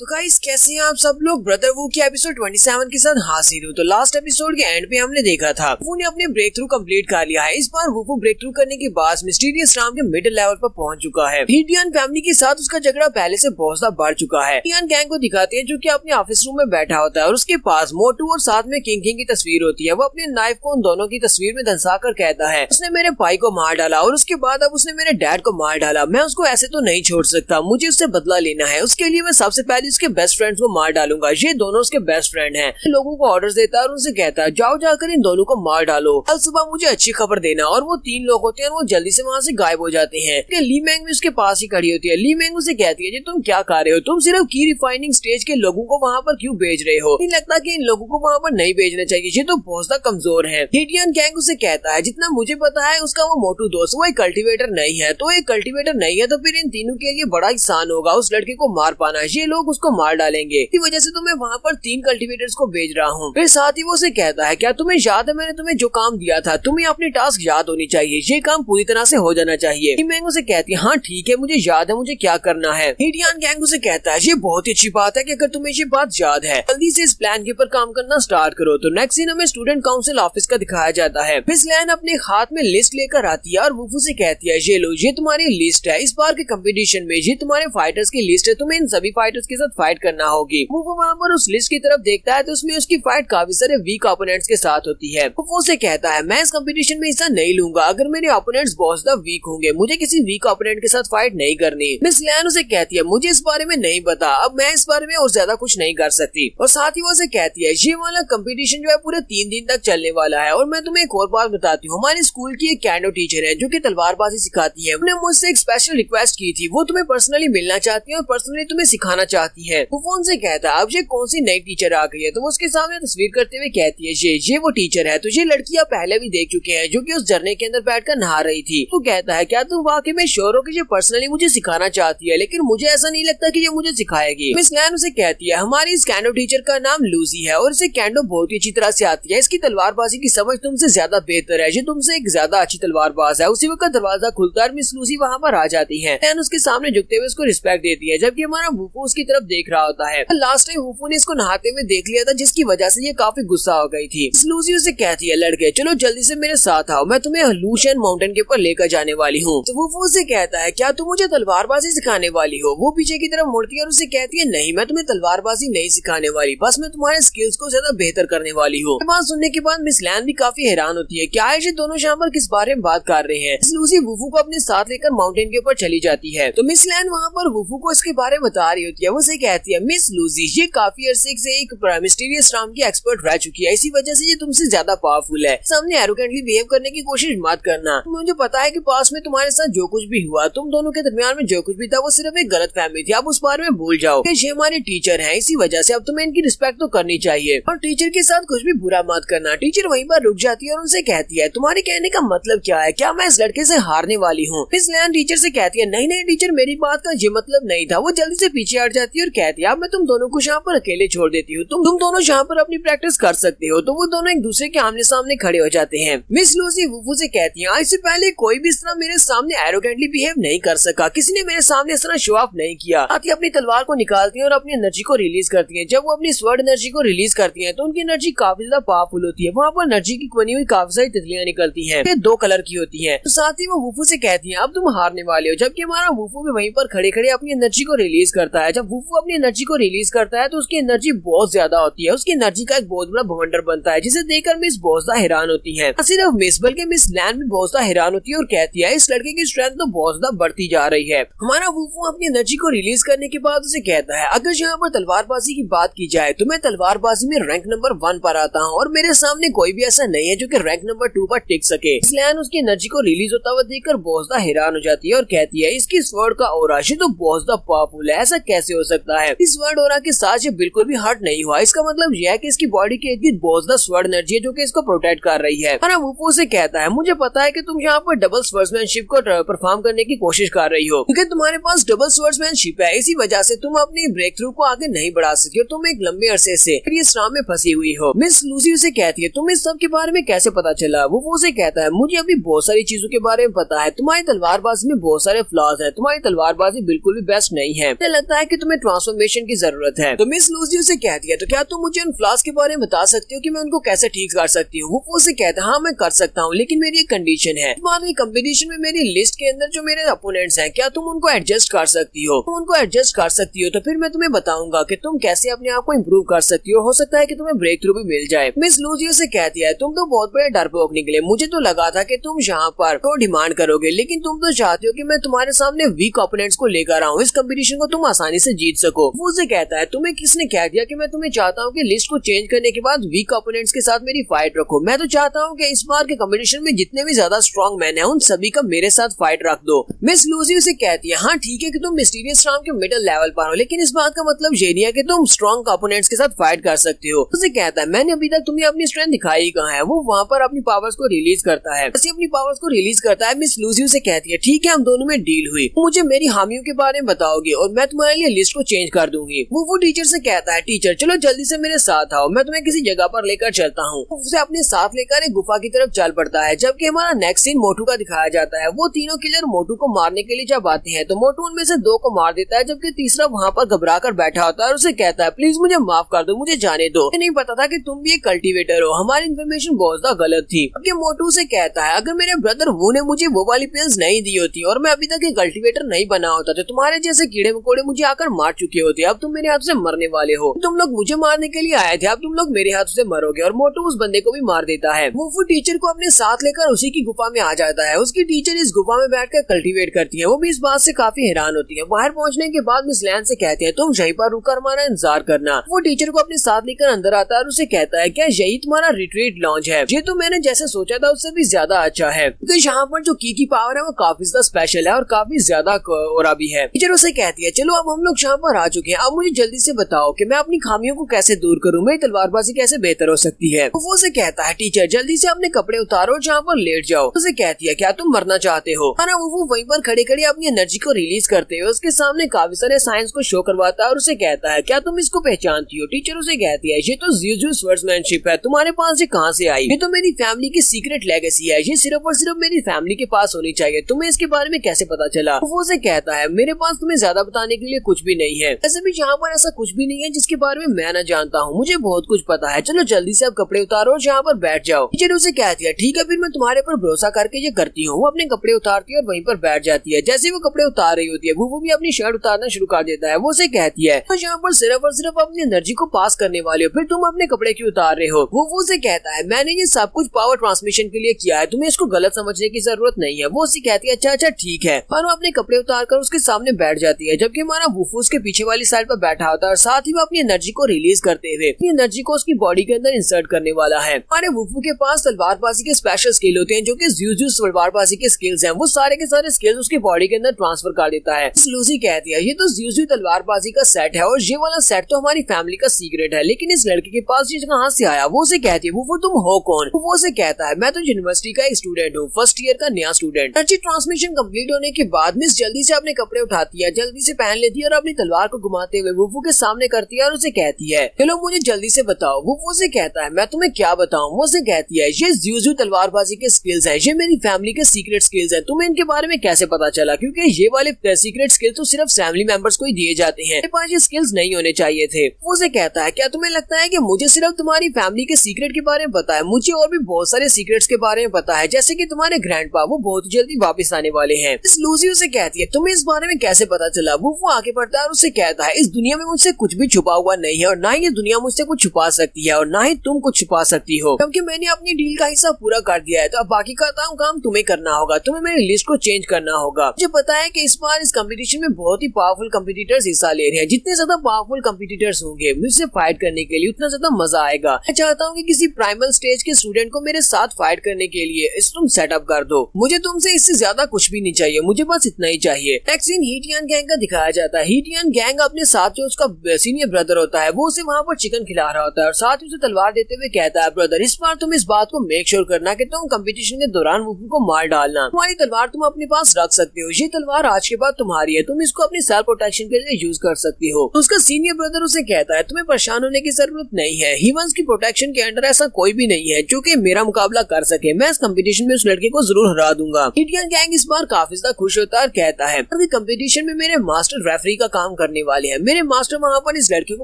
तो गाइस कैसे हैं आप सब लोग। ब्रदर वू के एपिसोड 27 के साथ हाजिर हूँ। तो लास्ट एपिसोड के एंड पे हमने देखा था वू ने अपने ब्रेक थ्रू कम्प्लीट कर लिया है। इस बार वू ब्रेक थ्रू करने के बाद मिस्टीरियस राम के मिडिल लेवल पर पहुंच चुका है। हिडियन फैमिली के साथ उसका झगड़ा पहले से बहुत ज्यादा बढ़ चुका है। हिडियन गैंग को दिखाते हैं जो कि अपने ऑफिस रूम में बैठा होता है और उसके पास मोटू और साथ में किंग की तस्वीर होती है। वो अपने नाइफ को उन दोनों की तस्वीर में धंसा कर कहता है उसने मेरे भाई को मार डाला और उसके बाद अब उसने मेरे डैड को मार डाला। मैं उसको ऐसे तो नहीं छोड़ सकता, मुझे उससे बदला लेना है। उसके लिए मैं सबसे पहले उसके बेस्ट फ्रेंड्स को मार डालूंगा। ये दोनों उसके बेस्ट फ्रेंड हैं। लोगों को ऑर्डर्स देता है और उनसे कहता है जाओ जाकर इन दोनों को मार डालो, कल सुबह मुझे अच्छी खबर देना। और वो तीन लोग होते हैं और वो जल्दी से वहाँ से गायब हो जाते हैं। ली मैंग भी उसके पास ही खड़ी होती है। ली मैंग उसे कहती है जी तुम क्या कर रहे हो, तुम सिर्फ की रिफाइनिंग स्टेज के लोगों को वहाँ पर क्यों भेज रहे हो? नहीं लगता कि इन लोगों को वहाँ पर नहीं भेजना चाहिए, ये तो बहुत ज्यादा कमजोर है। हिडियन गैंग उसे कहता है जितना मुझे पता है उसका वो मोटू दोस्त वो एक कल्टिवेटर नहीं है, तो एक कल्टिवेटर नहीं है तो फिर इन तीनों के लिए बड़ा आसान होगा उस लड़के को मार पाना। ये लोग उसको मार डालेंगे, इसी वजह से तो मैं वहाँ पर 3 कल्टिवेटर्स को भेज रहा हूँ। फिर साथ ही वो उसे कहता है क्या तुम्हें याद है मैंने तुम्हें जो काम दिया था, तुम्हें अपनी टास्क याद होनी चाहिए, ये काम पूरी तरह से हो जाना चाहिए। मैंग उसे कहती है हाँ ठीक है मुझे याद है मुझे क्या करना है। हिडियन गैंग उसे कहता है ये बहुत ही अच्छी बात है कि अगर तुम्हें ये बात याद है जल्दी से इस प्लान के ऊपर काम करना स्टार्ट करो। तो नेक्स्ट सीन हमें स्टूडेंट काउंसिल ऑफिस का दिखाया जाता है। मिस लैन अपने हाथ में लिस्ट लेकर आती है और वुफू से कहती है ये लो ये तुम्हारी लिस्ट है, इस बार के कंपटीशन में ये तुम्हारे फाइटर्स की लिस्ट है, तुम्हें इन सभी फाइटर्स के साथ फाइट करना होगी। वुफू वहाँ पर उस लिस्ट की तरफ देखता है तो उसमें उसकी फाइट काफी सारे वीक ओपोनेंट्स के साथ होती है। वुफू से कहता है मैं इस कंपटीशन में हिस्सा नहीं लूंगा, अगर मेरे ओपोनेंट्स बहुत ज्यादा वीक होंगे, मुझे किसी वीक ओपोनेंट के साथ फाइट नहीं करनी। मिस लैन उसे कहती है मुझे इस बारे में नहीं पता, अब मैं इस बारे में और ज्यादा कुछ नहीं कर सकती। और साथ ही वो उसे कहती है ये वाला कंपटीशन जो है पूरे 3 दिन तक चलने वाला है। और मैं तुम्हें एक और बात बताती हूँ, हमारे स्कूल की एक कैंडो टीचर है जो कि तलवारबाजी सिखाती है। उन्होंने मुझसे एक स्पेशल रिक्वेस्ट की थी, वो तुम्हें पर्सनली मिलना चाहती है और पर्सनली तुम्हें सिखाना चाहती है। वो फोन से कहता है अब ये कौन सी नई टीचर आ गई है, तो वो उसके सामने तस्वीर करते हुए कहती है ये वो टीचर है, तो ये लड़की आप पहले भी देख चुके हैं जो कि उस झरने के अंदर बैठकर नहा रही थी। वो कहता है क्या तुम वाकई में श्योर हो कि ये पर्सनली मुझे सिखाना चाहती है, लेकिन मुझे ऐसा नहीं लगता कि ये मुझे सिखाएगी। मिस लैन उसे कहती है हमारी इस कैंडो टीचर का नाम लूसी है और इसे कैंडो बहुत ही अच्छी तरह से आती है, इसकी तलवारबाजी की समझ तुमसे ज्यादा बेहतर है, ये तुमसे एक ज्यादा अच्छी तलवारबाज है। उसी वक्त दरवाजा खुलता है, मिस लूसी वहाँ पर आ जाती है। लैन उसके सामने झुकते हुए उसको रिस्पेक्ट देती है, जबकि हमारा वुफू उसकी तरफ देख रहा होता है। लास्ट टाइम वुफू ने इसको नहाते हुए देख लिया था जिसकी वजह से ये काफी गुस्सा हो गई थी। लूसी उसे कहती है लड़के चलो जल्दी से मेरे साथ आओ, मैं तुम्हें लूशियन माउंटेन के ऊपर लेकर जाने वाली हूँ। तो वुफू से कहता है क्या तुम मुझे तलवारबाजी सिखाने वाली हो? वो पीछे की तरफ मुड़ती है और उसे कहती है नहीं मैं तुम्हें तलवारबाजी नहीं सिखाने वाली, बस मैं तुम्हारे स्किल्स को ज्यादा बेहतर करने वाली हूँ। बात सुनने के बाद मिस लैन भी काफी हैरान होती है क्या ये दोनों यहाँ पर किस बारे में बात कर रहे हैं। लूसी वुफू को अपने साथ लेकर माउंटेन के ऊपर चली जाती है। तो मिस लैन वहाँ पर वुफू को इसके बारे में बता रही होती है। वो उसे कहती है मिस लूसी ये काफी अरसे से एक मिस्टीरियस राम की एक्सपर्ट रह चुकी है, इसी वजह से ये तुमसे ज्यादा पावरफुल है। सामने एरोगेंटली बिहेव करने की कोशिश मत करना, मुझे पता है कि पास में तुम्हारे साथ जो कुछ भी हुआ, तुम दोनों के दरमियान में जो कुछ भी था वो सिर्फ एक गलत फहमी थी, आप उस बारे में भूल जाओ। ये हमारे टीचर हैं, इसी वजह से अब तुम्हें इनकी रिस्पेक्ट तो करनी चाहिए और टीचर के साथ कुछ भी बुरा मत करना। टीचर वहीं पर रुक जाती है और उनसे कहती है तुम्हारे कहने का मतलब क्या है, क्या मैं इस लड़के से हारने वाली हूँ? मिस लैन टीचर से कहती है नहीं नहीं टीचर मेरी बात का ये मतलब नहीं था। वो जल्दी से पीछे हट जाती है और कहती है अब मैं तुम दोनों को यहाँ पर अकेले छोड़ देती हूँ, तुम दोनों यहाँ पर अपनी प्रैक्टिस कर सकते हो। तो वो दोनों एक दूसरे के आमने सामने खड़े हो जाते हैं। मिस लूसी वुफू से कहती है आज से पहले कोई भी इस तरह मेरे सामने एरोगेंटली बिहेव नहीं कर सका, किसी ने मेरे सामने इस तरह शो ऑफ नहीं किया। आती अपनी तलवार को निकालती है और अपनी एनर्जी को रिलीज करती है। जब वो अपनी स्वर्ड एनर्जी को रिलीज करती है तो उनकी एनर्जी काफी ज्यादा पावरफुल होती है। वहाँ पर एनर्जी की बनी हुई काफी सारी तितलियां निकलती हैं, ये 2 कलर की होती हैं। तो साथ ही वो वुफू से कहती है अब तुम हारने वाले हो, जबकि हमारा वुफू भी वहीं पर खड़े खड़े अपनी एनर्जी को रिलीज करता है। जब वुफू अपनी एनर्जी को रिलीज करता है तो उसकी एनर्जी बहुत ज्यादा होती है, उसकी एनर्जी का एक बहुत बड़ा भवंडर बनता है जिसे देखकर मिस बहुत ज्यादा हैरान होती है। सिर्फ मिस बल्कि मिस लैन भी बहुत ज्यादा हैरान होती है और कहती है इस लड़के की स्ट्रेंथ तो बहुत ज्यादा बढ़ती जा रही है। हमारा वुफू अपनी एनर्जी को रिलीज करने के बाद उसे कहता है अगर यहाँ पर तलवारबाजी की बात की जाए तो मैं तलवारबाजी में रैंक नंबर 1 पर आता हूँ और मेरे सामने कोई भी ऐसा नहीं है जो कि रैंक नंबर 2 पर टिक सके। लैन उसकी एनर्जी को रिलीज होता हुआ देखकर बहुत ज्यादा हैरान हो जाती है और कहती है इसकी स्वर्ड का ऑरा ये तो बहुत ज्यादा पावरफुल है, ऐसा कैसे हो सकता है? इस स्वर्ड ऑरा के साथ ये बिल्कुल भी हर्ट नहीं हुआ, इसका मतलब यह है कि इसकी बॉडी के इर्द-गिर्द बहुत ज्यादा स्वर्ड एनर्जी है जो कि इसको प्रोटेक्ट कर रही है। और वुफू से कहता है मुझे पता है कि तुम यहाँ पर डबल स्वर्ड्समैनशिप को परफॉर्म करने की कोशिश कर रही हो, क्योंकि तुम्हारे पास डबल स्वर्ड्समैनशिप है, इसी वजह से तुम अपनी ब्रेक थ्रू को आगे नहीं बढ़ा सकती हो, तुम एक लंबे अरसे से इस राम में फंसी हुई हो। मिस लूसी उसे कहती है तुम्हें सब के बारे में कैसे पता चला? वो उसे कहता है मुझे अभी बहुत सारी चीजों के बारे में पता है, तुम्हारी तलवारबाजी में बहुत सारे फ्लॉज है, तुम्हारी तलवारबाजी बिल्कुल भी बेस्ट नहीं है, मुझे लगता है कि तुम्हें ट्रांसफॉर्मेशन की जरूरत है। तो मिस लूसी उसे कहती है तो क्या तुम मुझे उन फ्लॉज के बारे में बता सकती हो कि मैं उनको कैसे ठीक कर सकती हूँ। वो उसे कहता है हाँ मैं कर सकता हूँ, लेकिन मेरी एक कंडीशन है। तुम्हारे कंपटीशन में मेरी लिस्ट के अंदर जो मेरे अपोनेंट्स हैं, क्या तुम उनको एडजस्ट कर सकती हो? तुम उनको एडजस्ट कर सकती हो तो फिर मैं तुम्हें बताऊंगा कि तुम कैसे अपने आप को इम्प्रूव कर सकती हो सकता है कि तुम्हें ब्रेक थ्रू भी मिल जाए। मिस लूसी उसे कहती है तुम तो बहुत बड़े डरपोक निकले, मुझे तो लगा था कि तुम यहाँ पर तो डिमांड करोगे, लेकिन तुम तो चाहते हो कि मैं तुम्हारे सामने वीक ओपोनेंट्स को लेकर आऊँ, इस कंपटीशन को तुम आसानी से जीत सको। वो उसे कहता है तुम्हें किसने कह दिया कि मैं तुम्हें चाहता हूँ कि लिस्ट को चेंज करने के बाद वीक ओपोनेंट्स के साथ मेरी फाइट रखो। मैं तो चाहता हूँ कि इस बार के कंपटीशन में जितने भी ज्यादा स्ट्रॉन्ग मैन है उन सभी का मेरे साथ फाइट रख दो। मिस लूसी उसे कहती है हाँ ठीक है कि तुम मिस्टीरियस राम के मिडिल लेवल पर हो, लेकिन इस बात का मतलब ये नहीं है कि तुम स्ट्रॉन्ग ओपोनेंट्स के साथ फाइट कर सकते हो। उसे कहता है मैंने अभी तक तुम्हें अपनी स्ट्रेंथ दिखाई कहाँ है। वो वहाँ पर अपनी पावर्स को रिलीज करता है। अपनी पावर्स को रिलीज करता है। मिस लूसी उसे कहती है ठीक है हम दोनों में डील हुई, मुझे मेरी हामियों के बारे में बताओगे और मैं तुम्हारे लिए लिस्ट को चेंज कर दूंगी। वो टीचर से कहता है टीचर चलो जल्दी से मेरे साथ आओ, मैं तुम्हें किसी जगह पर लेकर चलता हूँ। उसे अपने साथ लेकर एक गुफा की तरफ चल पड़ता है। जबकि हमारा नेक्स्ट सीन मोटू का दिखाया जाता है। वो तीनों किलर मोटू को मारने के लिए जब आते हैं तो मोटू उनमें से 2 को मार देता है, जबकि तीसरा वहाँ पर घबरा कर बैठा होता है और उसे कहता है प्लीज मुझे माफ कर दो, मुझे जाने दो, नहीं पता था कि तुम भी एक कल्टीवेटर हो, हमारी इन्फॉर्मेशन बहुत ज्यादा गलत थी। अब मोटू से कहता है अगर मेरे ब्रदर वो ने मुझे वो वाली पिल्स नहीं दी होती और मैं अभी तक एक कल्टीवेटर नहीं बना होता तो तुम्हारे जैसे कीड़े मकोड़े मुझे आकर मार चुके होते। अब तुम मेरे हाथ से मरने वाले हो, तुम लोग मुझे मारने के लिए आए थे, अब तुम लोग मेरे हाथ से मरोगे। और मोटू उस बंदे को भी मार देता है। वो टीचर को अपने साथ लेकर उसी की गुफा में आ जाता है। उसकी टीचर इस गुफा में बैठकर कल्टीवेट करती है। वो भी इस बात से काफी हैरान होती है। बाहर पहुंचने के बाद मिस लैन से कहते हैं तुम यहीं पर रुककर हमारा इंतजार करना। वो टीचर को अपने साथ लेकर अंदर आता है और उसे कहता है क्या यही तुम्हारा रिट्रीट लॉन्च है? ये तो मैंने जैसे सोचा था उससे भी ज्यादा अच्छा है, क्योंकि यहाँ पर जो की पावर है वो काफी ज्यादा स्पेशल है और काफी ज्यादा और भी है। टीचर उसे कहती है चलो अब हम लोग यहाँ पर आ चुके हैं, अब मुझे जल्दी से बताओ कि मैं अपनी खामियों को कैसे दूर करूँ, मेरी तलवारबाजी कैसे बेहतर हो सकती है। वो उसे कहता है टीचर जल्दी से अपने कपड़े उतारो, जहाँ पर लेट जाओ। उसे कहती है क्या तुम मरना चाहते हो? वो वहीं पर खड़े खड़े अपनी एनर्जी को रिलीज करते हुए उसके सामने काफी सारे साइंस को शो करवाता है और उसे कहता है क्या तुम इसको पहचानती हो? टीचर उसे कहती है ये तो ज़्यू स्वर्ड्समैनशिप है, तुम्हारे पास ये कहाँ से आई? ये तो मेरी फैमिली की सीक्रेट लेगेसी है, ये सिर्फ और सिर्फ मेरी फैमिली के पास होनी चाहिए, तुम्हें इसके बारे में कैसे पता चला? वो उसे कहता है मेरे पास तुम्हें ज्यादा बताने के लिए कुछ भी नहीं है, ऐसे भी यहाँ पर ऐसा कुछ भी नहीं है जिसके बारे में मैं न जानता हूँ, मुझे बहुत कुछ पता है, चलो जल्दी से अब कपड़े उतारो और यहाँ पर बैठ जाओ। टीचर उसे कहती है ठीक है फिर मैं तुम्हारे पर भरोसा करके ये करती हूँ। वो अपने कपड़े उतारती है और वहीं पर बैठ जाती है। जैसे वो कपड़े उतार रही होती है वो भी अपनी शर्ट उतारना शुरू कर देता है। वो उसे कहती है तो यहाँ पर सिर्फ और सिर्फ अपनी एनर्जी को पास करने वाले हो, फिर तुम अपने कपड़े क्यों उतार रहे हो? वो उसे कहता है मैंने ये सब कुछ पावर ट्रांसमिशन के लिए किया है, तुम्हें इसको गलत समझने की जरूरत नहीं है। वो उसे कहती है अच्छा ठीक है, और वो अपने कपड़े उतार कर उसके सामने बैठ जाती है। जबकि हमारा वुफू उसके पीछे वाली साइड पर बैठा होता है और साथ ही वो अपनी एनर्जी को रिलीज करते हुए अपनी एनर्जी को उसकी बॉडी के अंदर इंसर्ट करने वाला है। हमारे वुफू के पास तलवारबाजी के स्पेशल स्किल होते हैं जो कि ज़्यू तलवारबाजी के स्किल्स हैं, वो सारे के सारे स्किल्स उसकी बॉडी के अंदर ट्रांसफर कर देता है। लूसी कहती है ये तो ज़्यू तलवारबाजी का सेट है और ये वाला सेट तो हमारी फैमिली का सीक्रेट है, लेकिन इस लड़के के पास ये कहाँ से आया? वो उसे कहती है वो तुम हो कौन? वो उसे कहता है मैं तो यूनिवर्सिटी का एक स्टूडेंट हूँ, फर्स्ट ईयर का नया स्टूडेंट। एनर्जी ट्रांसमिशन कंप्लीट होने के बाद मिस जल्दी से अपने कपड़े उठाती है, जल्दी से पहन लेती है और अपनी तलवार को घुमाते हुए वुफू के सामने करती है और उसे कहती है चलो मुझे जल्दी से बताओ। वुफू उसे कहता है मैं तुम्हें क्या बताऊं? वो उसे कहती है ये ज़्यू तलवारबाजी के स्किल्स हैं, ये मेरी फैमिली के सीक्रेट स्किल्स हैं, तुम्हें इनके बारे में कैसे पता चला? क्योंकि ये वाले सीक्रेट स्किल्स तो सिर्फ फैमिली मेंबर्स को ही दिए जाते हैं, मेरे पास ये स्किल्स नहीं होने चाहिए थे। वो उसे कहता है क्या तुम्हें लगता है कि मुझे सिर्फ तुम्हारी फैमिली के सीक्रेट के बारे में पता है? मुझे और भी बहुत सारे सीक्रेट्स के बारे में पता है, जैसे कि तुम्हारे ग्रैंडपा वो बहुत जल्दी वापस आने वाले हैं। इस लूसी उसे कहती है तुम्हें इस बारे में कैसे पता चला? वो आगे बढ़ता है और उसे कहता है इस दुनिया में मुझसे कुछ भी छुपा हुआ नहीं है और ना ही ये दुनिया मुझसे कुछ छुपा सकती है और ना ही तुम कुछ छुपा सकती हो, क्योंकि मैंने अपनी डील का हिस्सा पूरा कर दिया है, तो अब बाकी का काम तुम्हें करना होगा, तुम्हें मेरी लिस्ट को चेंज करना होगा। मुझे पता है कि इस बार इस कंपटीशन में बहुत ही पावरफुल कंपटीटर्स हिस्सा ले रहे हैं, जितने ज्यादा पावरफुल कंपटीटर्स होंगे मुझसे फाइट करने के लिए उतना ज्यादा मजा आएगा। मैं चाहता हूँ कि किसी प्राइमल स्टेज के स्टूडेंट को मेरे साथ फाइट करने के लिए इस तुम सेटअप कर दो, मुझे तुमसे इससे ज्यादा कुछ भी नहीं चाहिए, मुझे बस इतना ही चाहिए। नेक्स्ट सीन हीटियन गैंग का दिखाया जाता है। हीटियन गैंग अपने साथ जो उसका सीनियर ब्रदर होता है वो उसे वहाँ पर चिकन खिला रहा होता है और साथ ही उसे तलवार देते हुए कहता है ब्रदर इस बार तुम इस बात को मेक श्योर करना कि तुम कंपटीशन के दौरान वुफू को मार डालना, तुम्हारी तलवार तुम अपने पास रख सकते हो, ये तलवार आज के बाद तुम्हारी है, तुम इसको अपनी सेल्फ प्रोटेक्शन के लिए यूज कर सकती हो। उसका सीनियर ब्रदर उसे कहता है तुम्हें परेशान होने की जरूरत नहीं है, ह्यूमंस की प्रोटेक्शन के अंडर ऐसा कोई भी नहीं है जो कि मेरा मुकाबला कर सके, मैं इस कंपटीशन में उस लड़के को जरूर हरा दूंगा। हीटियन गैंग इस बार काफी ज्यादा खुश होता है और कहता है कंपटीशन में मेरे मास्टर रेफरी का काम काम करने वाले हैं। मेरे मास्टर वहाँ पर इस लड़के को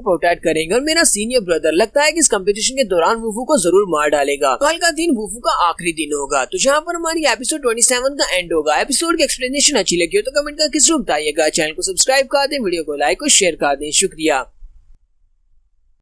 प्रोटेक्ट करेंगे और मेरा सीनियर ब्रदर लगता है कि इस कंपटीशन के दौरान वुफू को जरूर मार डालेगा। कल का दिन वुफू का आखिरी दिन होगा। तो जहाँ पर हमारी एपिसोड 27 का एंड होगा। एपिसोड की एक्सप्लेनेशन अच्छी लगी हो तो कमेंट करके जरूर बताइएगा। चैनल को सब्सक्राइब कर दें, वीडियो को लाइक और शेयर कर दें। शुक्रिया।